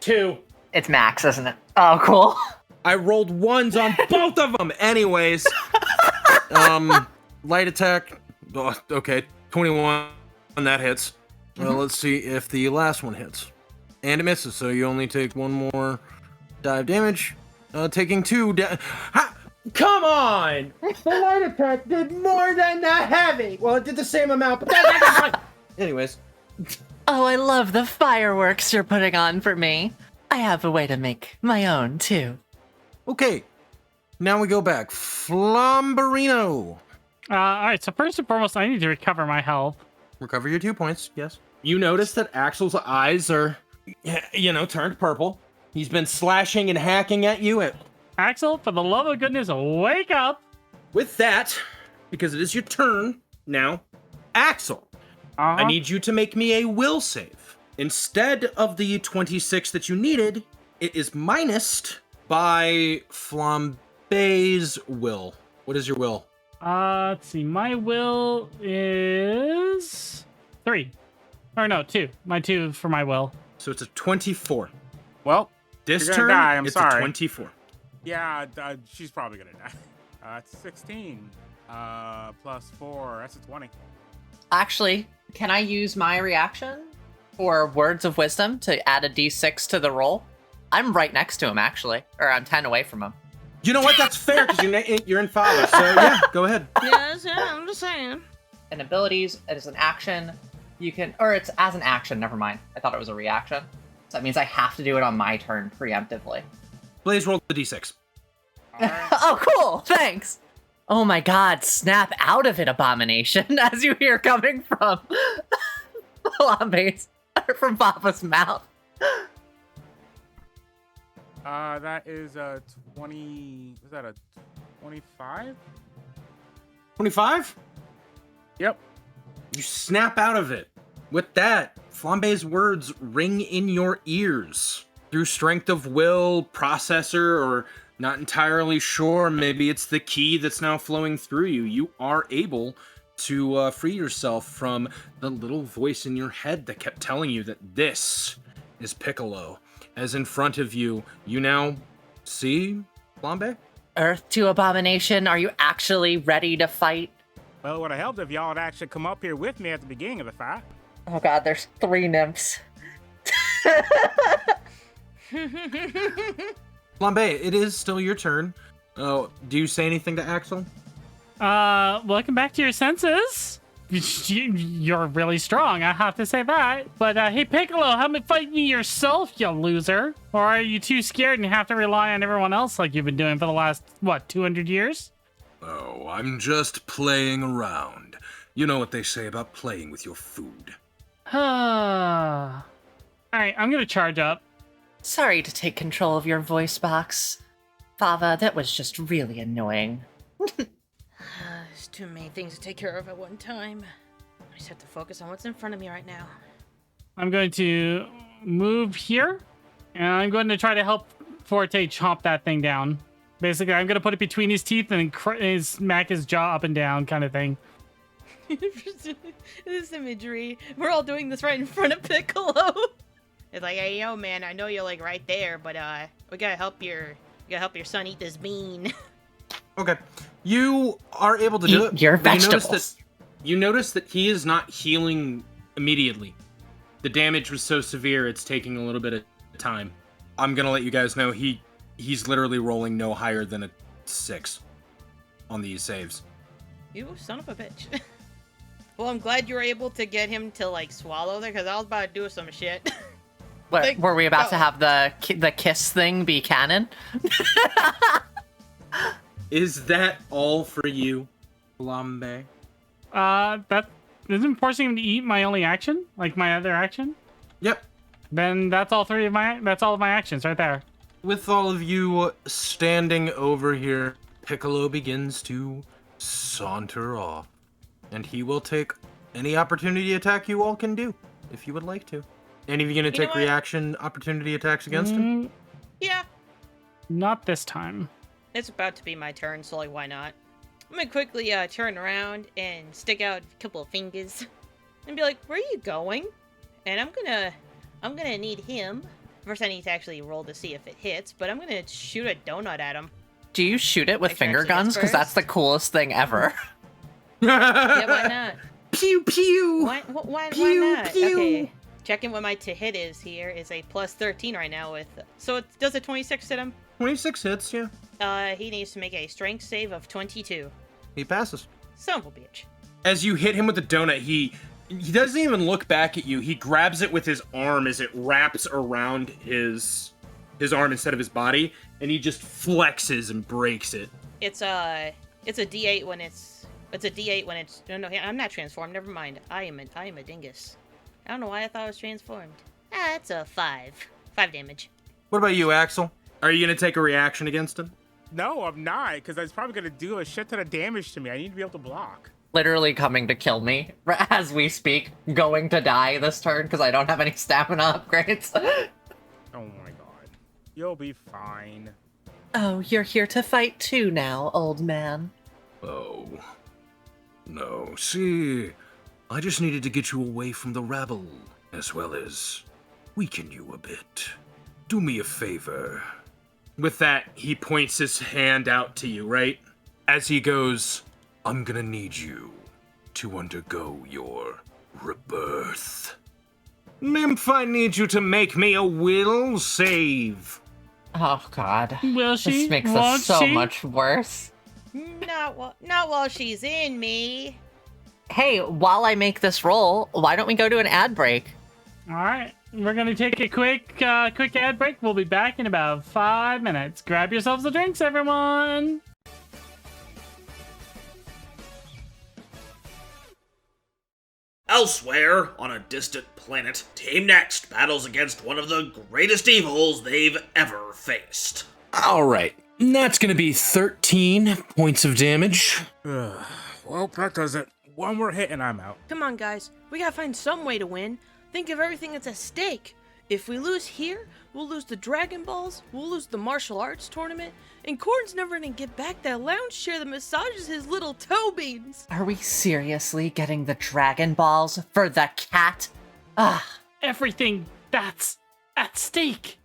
2. It's max, isn't it? Oh, cool. I rolled 1s on both of them. Anyways. Light attack. Oh, okay. 21. That hits. Well, let's see if the last one hits. And it misses, so you only take 1 more dive damage. Taking 2 Come on! The light attack did more than the heavy! Well, it did the same amount, but that's fine. Anyways. Oh, I love the fireworks you're putting on for me. I have a way to make my own, too. Okay. Now we go back. Flamberino. Alright, so first and foremost, I need to recover my health. Recover your 2 points, yes. You notice that Axel's eyes are, turned purple. He's been slashing and hacking at you. Axel, for the love of goodness, wake up! With that, because it is your turn now. Axel, I need you to make me a will save. Instead of the 26 that you needed, it is minused by Flambe's will. What is your will? Let's see. My will is 3. Or no, 2. My 2 for my will. So it's a 24. Well, This you're turn, gonna die, I'm it's sorry. a 24. Yeah, she's probably gonna die. It's 16. Plus 4, that's a 20. Actually, can I use my reaction for words of wisdom to add a d6 to the roll? I'm right next to him, actually. Or I'm 10 away from him. You know what? That's fair because you're in father. So yeah, go ahead. Yes, yeah, I'm just saying. And abilities, it is an action. You can, or it's as an action, never mind. I thought it was a reaction. So that means I have to do it on my turn preemptively. Blaze, roll the d6. Oh, cool. Thanks. Oh my god, snap out of it, Abomination, as you hear coming from Lambe's, from Papa's mouth. That is a 20. Was that a 25? 25? Yep. You snap out of it. With that, Flambe's words ring in your ears. Through strength of will, processor, or not entirely sure, maybe it's the key that's now flowing through you. You are able to free yourself from the little voice in your head that kept telling you that this is Piccolo. As in front of you, you now see Flambe? Earth to Abomination, are you actually ready to fight? Well, it would have helped if y'all had actually come up here with me at the beginning of the fight. Oh god, there's 3 nymphs. Flambe, it is still your turn. Do you say anything to Axel? Welcome back to your senses. You're really strong, I have to say that. But hey, Piccolo, help me fight me yourself, you loser. Or are you too scared and have to rely on everyone else like you've been doing for the last, 200 years? Oh, I'm just playing around. You know what they say about playing with your food. Alright, I'm gonna charge up. Sorry to take control of your voice box. Fava, that was just really annoying. There's too many things to take care of at one time. I just have to focus on what's in front of me right now. I'm going to move here, and I'm going to try to help Forte chomp that thing down. Basically, I'm going to put it between his teeth and smack his jaw up and down kind of thing. This imagery. We're all doing this right in front of Piccolo. It's like, hey, yo, man, I know you're like right there, but we gotta help your son eat this bean. Okay, you are able to do it. Eat your but vegetables. You notice that he is not healing immediately. The damage was so severe, it's taking a little bit of time. I'm gonna let you guys know he's literally rolling no higher than a 6 on these saves. You son of a bitch. Well, I'm glad you were able to get him to like swallow there, because I was about to do some shit. What, were we about to have the kiss thing be canon? Is that all for you, Flambe? That isn't forcing him to eat my only action, like my other action. Yep. Then that's all of my actions right there. With all of you standing over here, Piccolo begins to saunter off. And he will take any opportunity attack you all can do, if you would like to. Any of you gonna take reaction opportunity attacks against him? Yeah. Not this time. It's about to be my turn, so like, why not? I'm gonna quickly turn around and stick out a couple of fingers and be like, "Where are you going?" And I'm gonna need him. First, I need to actually roll to see if it hits, but I'm gonna shoot a donut at him. Do you shoot it with Make sure finger it's his guns? Because that's the first. coolest thing ever. Yeah, why not? Pew pew. Why Pew, not? pew. Okay. Checking what my to hit is here is a plus 13 right now with. So it does a 26 hit him. 26 hits, yeah. He needs to make a strength save of 22. He passes. Son of a bitch. As you hit him with the donut, he doesn't even look back at you. He grabs it with his arm as it wraps around his arm instead of his body, and he just flexes and breaks it. It's a D8 when it's a D8 when it's no I'm not transformed. Never mind. I am a dingus. I don't know why I thought I was transformed. It's a 5 damage. What about you, Axel? Are you gonna take a reaction against him? No, I'm not, because that's probably going to do a shit ton of damage to me. I need to be able to block. Literally coming to kill me as we speak. Going to die this turn because I don't have any stamina upgrades. Oh my god. You'll be fine. Oh, you're here to fight too now, old man. Oh. No, see, I just needed to get you away from the rabble, as well as weaken you a bit. Do me a favor. With that, he points his hand out to you, right? As he goes, I'm gonna need you to undergo your rebirth. Nymph, I need you to make me a will save. Oh god. Will she? This makes Won't us so she? much worse. Not while she's in me. Hey, while I make this roll, why don't we go to an ad break? All right, we're gonna take a quick ad break. We'll be back in about 5 minutes. Grab yourselves a drinks, everyone. Elsewhere, on a distant planet, Team Next battles against one of the greatest evils they've ever faced. All right, that's gonna be 13 points of damage. Well, that does it. One more hit and I'm out. Come on, guys. We gotta find some way to win. Think of everything that's at stake. If we lose here, we'll lose the Dragon Balls, we'll lose the martial arts tournament, and Corn's never gonna get back that lounge chair that massages his little toe beans. Are we seriously getting the Dragon Balls for the cat? Ugh. Everything that's at stake.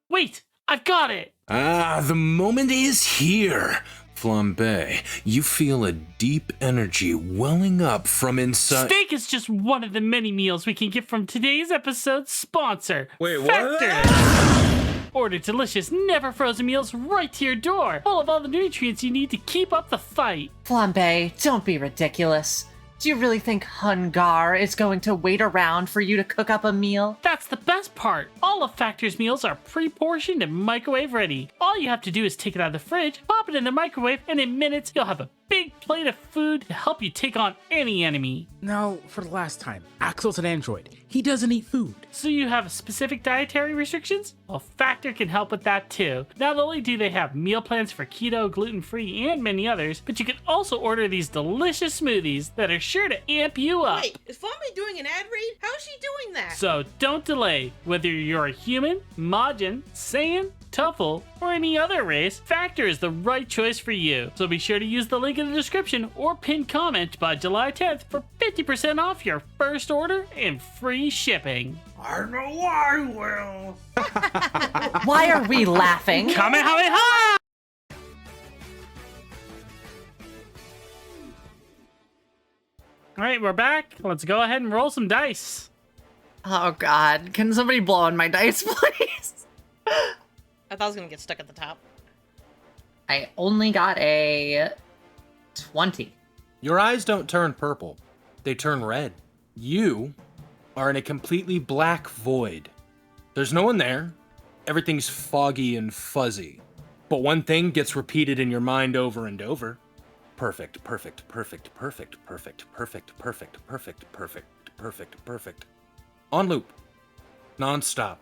Wait, I've got it. The moment is here. Flambe, you feel a deep energy welling up from inside. Steak is just one of the many meals we can get from today's episode's sponsor. Wait, what? Factor. Order delicious, never frozen meals right to your door, full of all the nutrients you need to keep up the fight. Flambe, don't be ridiculous. Do you really think Hungar is going to wait around for you to cook up a meal? That's the best part. All of Factor's meals are pre-portioned and microwave ready. All you have to do is take it out of the fridge, pop it in the microwave, and in minutes you'll have a big plate of food to help you take on any enemy. Now, for the last time, Axel's an android. He doesn't eat food. So you have specific dietary restrictions? Well, Factor can help with that too. Not only do they have meal plans for keto, gluten-free, and many others, but you can also order these delicious smoothies that are sure to amp you up. Wait, is Flambe doing an ad read? How is she doing that? So don't delay. Whether you're a human, Majin, Saiyan, Tuffle, or any other race, Factor is the right choice for you. So be sure to use the link in the description or pinned comment by July 10th for 50% off your first order and free shipping. I know I will. Why are we laughing? Kamehameha! All right, we're back. Let's go ahead and roll some dice. Oh god, can somebody blow on my dice, please? I thought I was gonna get stuck at the top. I only got a 20. Your eyes don't turn purple, they turn red. You are in a completely black void. There's no one there. Everything's foggy and fuzzy. But one thing gets repeated in your mind over and over. Perfect, perfect, perfect, perfect, perfect, perfect, perfect, perfect, perfect, perfect, perfect. On loop. Non-stop.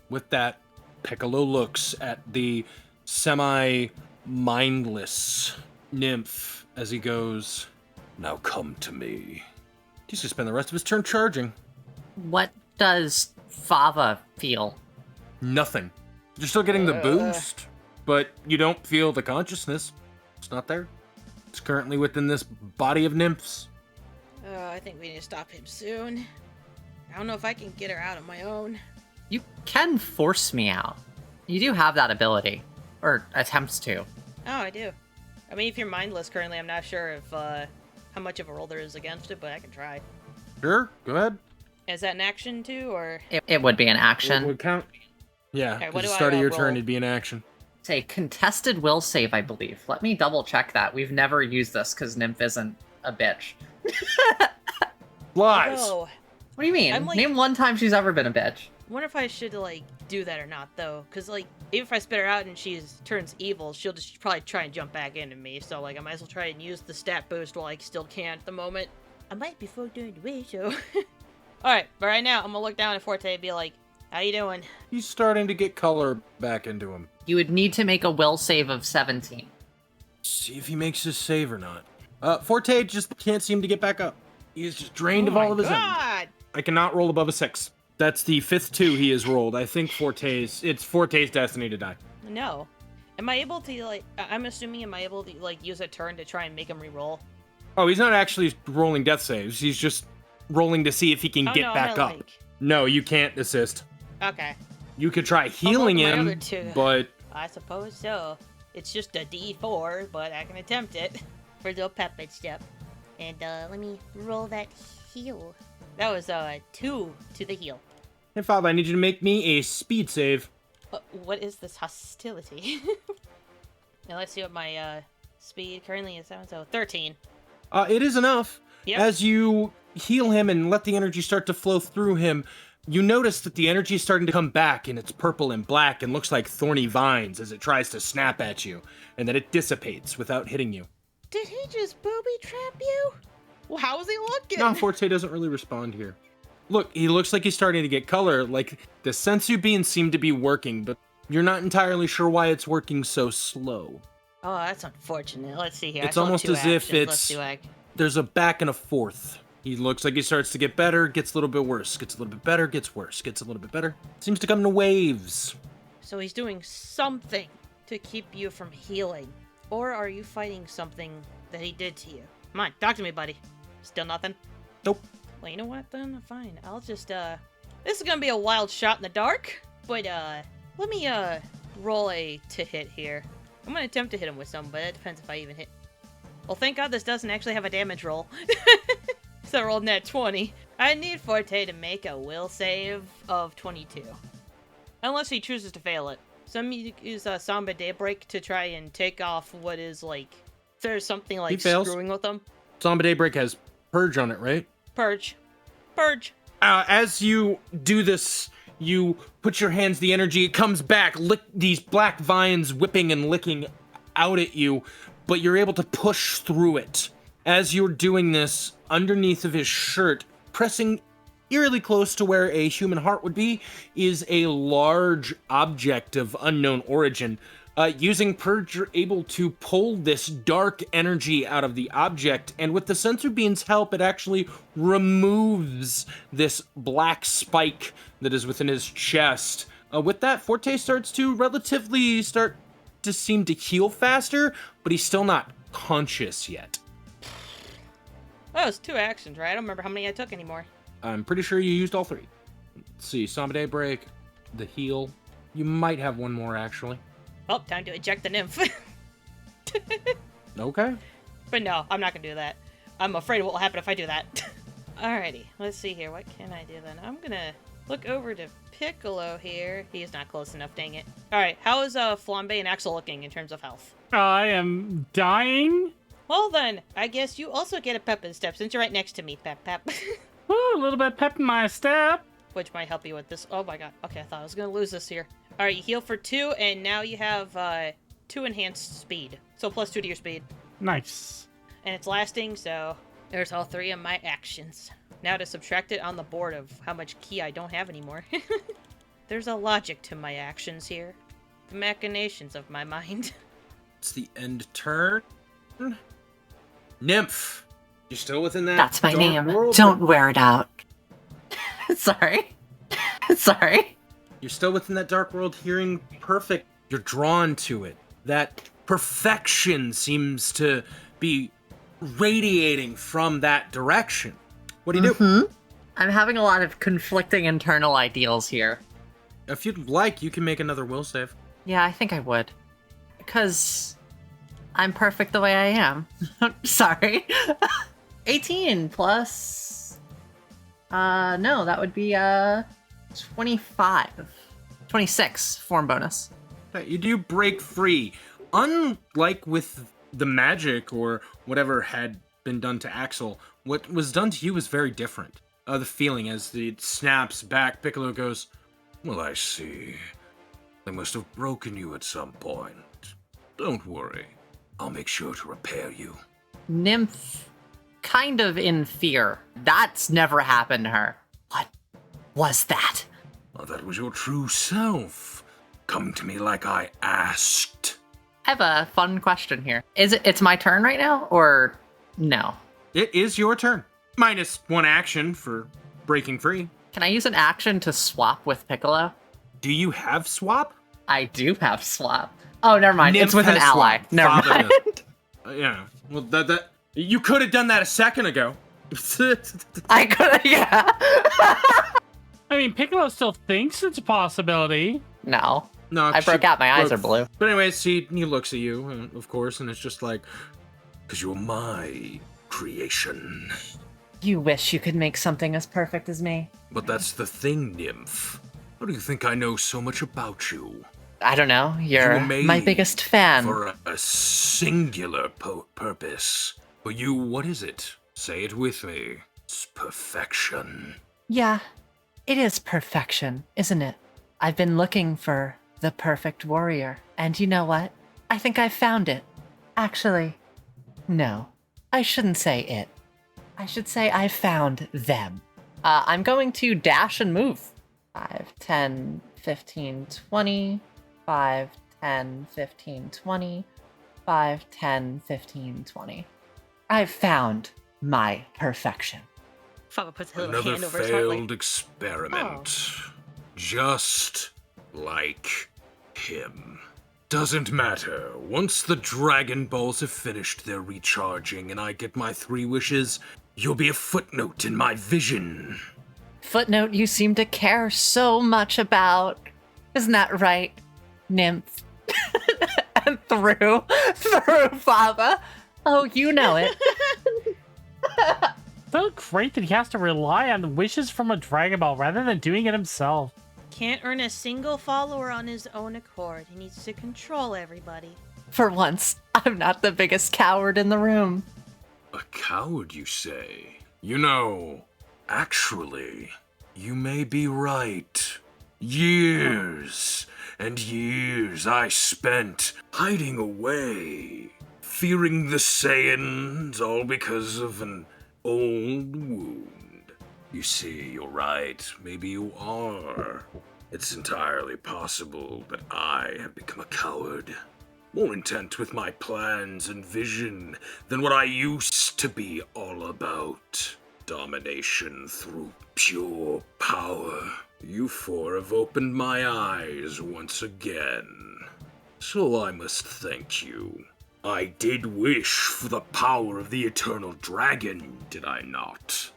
With that, Piccolo looks at the semi-mindless nymph as he goes, now come to me. He's gonna spend the rest of his turn charging. What does Fava feel? Nothing. You're still getting the boost, but you don't feel the consciousness. It's not there. It's currently within this body of nymphs. I think we need to stop him soon. I don't know if I can get her out on my own. You can force me out. You do have that ability. Or attempts to. Oh, I do. I mean, if you're mindless currently, I'm not sure if how much of a roll there is against it, but I can try. Sure, go ahead. Is that an action too, or? It would be an action. It would count. Yeah, Okay, at what the do I, start of your roll? turn, it'd be an action. It's a contested will save, I believe. Let me double check that. We've never used this because Nymph isn't a bitch. Lies. Oh, What do you mean? I'm like- Name one time she's ever been a bitch. wonder if I should like do that or not though, because like even if I spit her out and she turns evil, she'll just probably try and jump back into me. So like I might as well try and use the stat boost while I still can at the moment. I might be full during the way, so. All right, but right now I'm gonna look down at Forte and be like, How you doing? He's starting to get color back into him. You would need to make a will save of 17. See if he makes his save or not. Forte just can't seem to get back up. He's just drained of Oh all my of his energy. God! I cannot roll above a 6. That's the 5th 2 he has rolled. I think it's Forte's destiny to die. No. Am I able to, like, I'm assuming, am I able to, like, use a turn to try and make him re-roll? Oh, he's not actually rolling death saves. He's just rolling to see if he can Oh, get no, I back meant, up. like- No, you can't assist. Okay. You could try healing my him, other two. but I suppose so. It's just a D4, but I can attempt it for the puppet step. And, let me roll that heal. That was, 2 to the heal. hey, Father, I need you to make me a speed save. What is this hostility? Now let's see what my, speed currently is. So 13. It is enough. Yep. As you heal him and let the energy start to flow through him, you notice that the energy is starting to come back, and it's purple and black and looks like thorny vines as it tries to snap at you, and then it dissipates without hitting you. Did he just booby trap you? Well, how is he looking? No, Forte doesn't really respond here. Look, he looks like he's starting to get color, like the sensu beans seem to be working, but you're not entirely sure why it's working so slow. Oh, that's unfortunate. Let's see here. It's I saw almost 2 as if actions. Let's it's- see what There's a back and a forth. He looks like he starts to get better, gets a little bit worse, gets a little bit better, gets worse, gets a little bit better. Seems to come in waves. So he's doing something to keep you from healing. Or are you fighting something that he did to you? Come on, talk to me, buddy. Still nothing? Nope. Well, you know what then? Fine. I'll just, This is gonna be a wild shot in the dark, but, let me, roll a to hit here. I'm gonna attempt to hit him with some, but it depends if I even hit. Well, thank God this doesn't actually have a damage roll. So I rolled net 20. I need Forte to make a will save of 22. Unless he chooses to fail it. Some use Samba Daybreak to try and take off what is, like, if there's something, like, fails. screwing with them. Samba Daybreak has Purge on it, right? Purge. Purge. As you do this, you put your hands, the energy, it comes back, these black vines whipping and licking out at you, but you're able to push through it. As you're doing this, underneath of his shirt, pressing eerily close to where a human heart would be, is a large object of unknown origin. Using Purge, you're able to pull this dark energy out of the object, and with the sensor beam's help, it actually removes this black spike that is within his chest. With that, Forte starts to relatively start to seem to heal faster, but he's still not conscious yet. Oh, it's 2 actions, right? I don't remember how many I took anymore. I'm pretty sure you used all 3. Let's see, Samba Daybreak, the heal. You might have one more, actually. Oh, time to eject the nymph. Okay. But no, I'm not gonna do that. I'm afraid of what will happen if I do that. Alrighty, let's see here. What can I do then? I'm gonna look over to Piccolo here. He's not close enough, dang it. Alright, how is Flambe and Axel looking in terms of health? I am dying. Well then, I guess you also get a pep in step since you're right next to me, Pep. Woo, a little bit pep in my step. Which might help you with this. Oh my god. Okay, I thought I was gonna lose this here. Alright, you heal for 2, and now you have 2 enhanced speed. So plus 2 to your speed. Nice. And it's lasting, so there's all 3 of my actions. Now to subtract it on the board of how much ki I don't have anymore. There's a logic to my actions here. The machinations of my mind. It's the end turn. Nymph, you're still within that. That's my dark name. world? Don't wear it out. Sorry. Sorry. You're still within that dark world, hearing perfect. You're drawn to it. That perfection seems to be radiating from that direction. What do you do? I'm having a lot of conflicting internal ideals here. If you'd like, you can make another will save. Yeah, I think I would. Because I'm perfect the way I am. Sorry. 18 plus... no, that would be, 25. 26 form bonus. Okay, you do break free. Unlike with the magic or whatever had been done to Axel, what was done to you was very different. The feeling as it snaps back, Piccolo goes, "Well, I see. They must have broken you at some point. Don't worry. I'll make sure to repair you." Nymph, kind of in fear. That's never happened to her. What was that? That was your true self. Come to me like I asked. I have a fun question here. It's my turn right now, or no? It is your turn. Minus 1 action for breaking free. Can I use an action to swap with Piccolo? Do you have swap? I do have swap. Oh, never mind. Nymph it's with an has ally. swap. Never Father mind. Yeah. Well, that you could have done that a second ago. I could, yeah. I mean, Piccolo still thinks it's a possibility. No. No, I broke out. My eyes are blue. But anyways, he looks at you, of course, and it's just like, because you're my creation. You wish you could make something as perfect as me. But that's the thing, Nymph. How do you think I know so much about you? I don't know. You're You were my made biggest fan. For a singular purpose. For you, what is it? Say it with me. It's perfection. Yeah, it is perfection, isn't it? I've been looking for the perfect warrior. And you know what? I think I found it. Actually, no. I shouldn't say it. I should say I found them. I'm going to dash and move. 5, 10, 15, 20. 5, 10, 15, 20. 5, 10, 15, 20. I've found my perfection. Fava puts a little Another hand over his heart. failed experiment. Just like him. Doesn't matter. Once the Dragon Balls have finished their recharging and I get my 3 wishes, you'll be a footnote in my vision. Footnote you seem to care so much about. Isn't that right, Nymph? And through Fava. Oh, you know it. So great that he has to rely on the wishes from a Dragon Ball rather than doing it himself. Can't earn a single follower on his own accord. He needs to control everybody. For once, I'm not the biggest coward in the room. A coward, you say? You know, actually, you may be right. Years and years I spent hiding away, fearing the Saiyans, all because of an old wound. You see, you're right. Maybe you are. It's entirely possible that I have become a coward. More intent with my plans and vision than what I used to be all about. Domination through pure power. You 4 have opened my eyes once again. So I must thank you. I did wish for the power of the eternal dragon, did I not?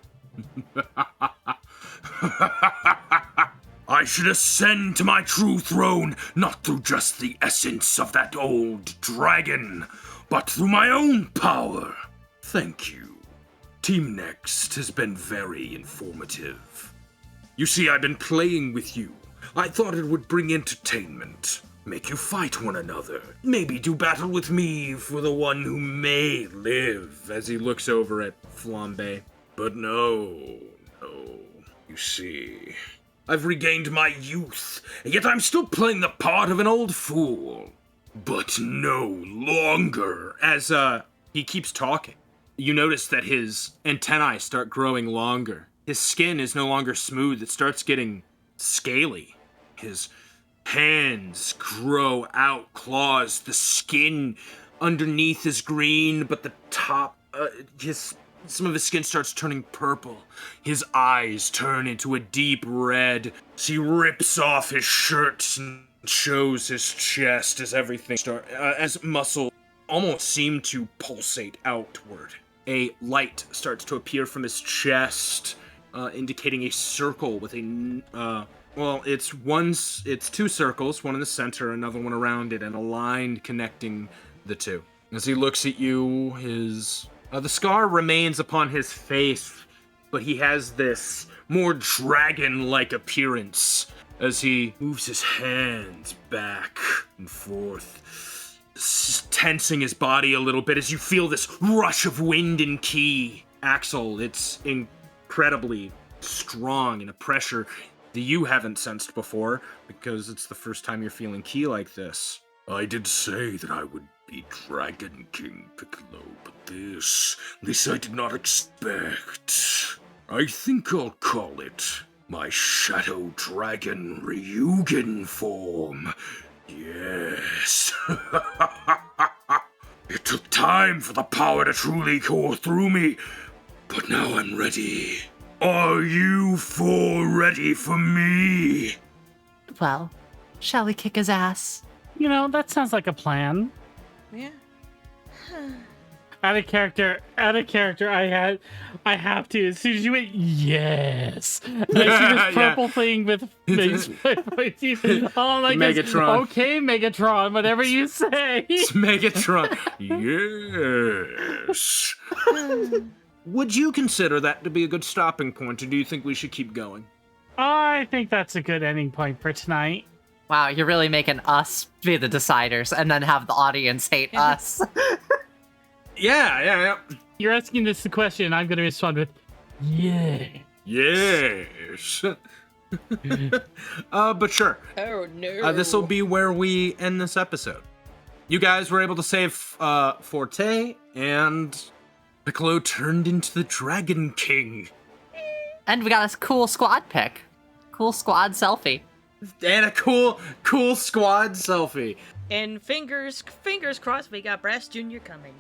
I should ascend to my true throne, not through just the essence of that old dragon, but through my own power. Thank you. Team Next has been very informative. You see, I've been playing with you. I thought it would bring entertainment, make you fight one another, maybe do battle with me for the one who may live, as he looks over at Flambe. But no. You see, I've regained my youth, and yet I'm still playing the part of an old fool. But no longer. As, he keeps talking, you notice that his antennae start growing longer. His skin is no longer smooth, it starts getting scaly. His hands grow out, claws. The skin underneath is green, but the top, some of his skin starts turning purple. His eyes turn into a deep red. So he rips off his shirt and shows his chest as everything as muscle almost seem to pulsate outward. A light starts to appear from his chest, indicating a circle with a, it's 2 circles, one in the center, another one around it, and a line connecting the 2. As he looks at you, the scar remains upon his face, but he has this more dragon-like appearance as he moves his hands back and forth, tensing his body a little bit as you feel this rush of wind and ki. Axel, it's incredibly strong and a pressure that you haven't sensed before because it's the first time you're feeling ki like this. I did say that I would be Dragon King Piccolo, but this I did not expect. I think I'll call it My Shadow Dragon Ryugen form. Yes. It took time for the power to truly pour through me, but now I'm ready. Are you four ready for me? Well, shall we kick his ass? You know, that sounds like a plan. Yeah. Out of character, I have to. As soon as you went, yes. And I see this purple thing with face. Oh my god. Megatron. Okay, Megatron, whatever you say. It's Megatron. Yes. Would you consider that to be a good stopping point, or do you think we should keep going? I think that's a good ending point for tonight. Wow, you're really making us be the deciders and then have the audience hate us. Yeah. You're asking this the question, and I'm going to respond with, yeah. Yes. But sure. Oh no. This will be where we end this episode. You guys were able to save Forte, and Piccolo turned into the Dragon King. And we got a cool squad pic. Cool squad selfie. And a cool squad selfie. And fingers crossed, we got Brass Jr. coming.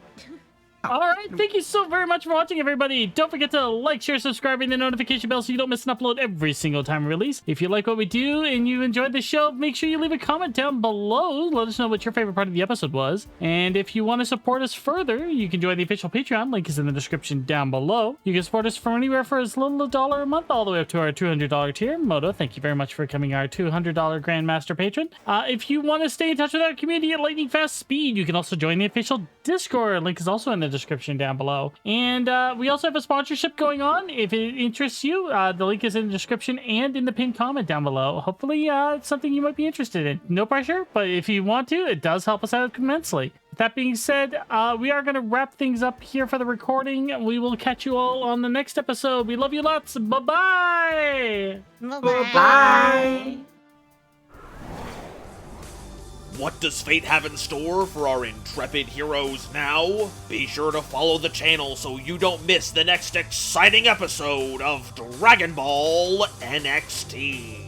All right, thank you so very much for watching, everybody. Don't forget to like, share, subscribe, and the notification bell so you don't miss an upload every single time we release. If you like what we do and you enjoyed the show, make sure you leave a comment down below. Let us know what your favorite part of the episode was. And if you want to support us further, you can join the official Patreon. Link is in the description down below. You can support us from anywhere for as little as $1 a month, all the way up to our $200 tier. Moto, thank you very much for becoming our $200 Grandmaster patron. If you want to stay in touch with our community at lightning fast speed, you can also join the official Discord. Link is also in the description down below. And we also have a sponsorship going on. If it interests you, the link is in the description and in the pinned comment down below. Hopefully it's something you might be interested in. No pressure, but if you want to, it does help us out immensely. With that being said, we are going to wrap things up here for the recording. We will catch you all on the next episode. We love you lots. Bye-bye. Bye-bye. What does fate have in store for our intrepid heroes now? Be sure to follow the channel so you don't miss the next exciting episode of Dragon Ball NXT.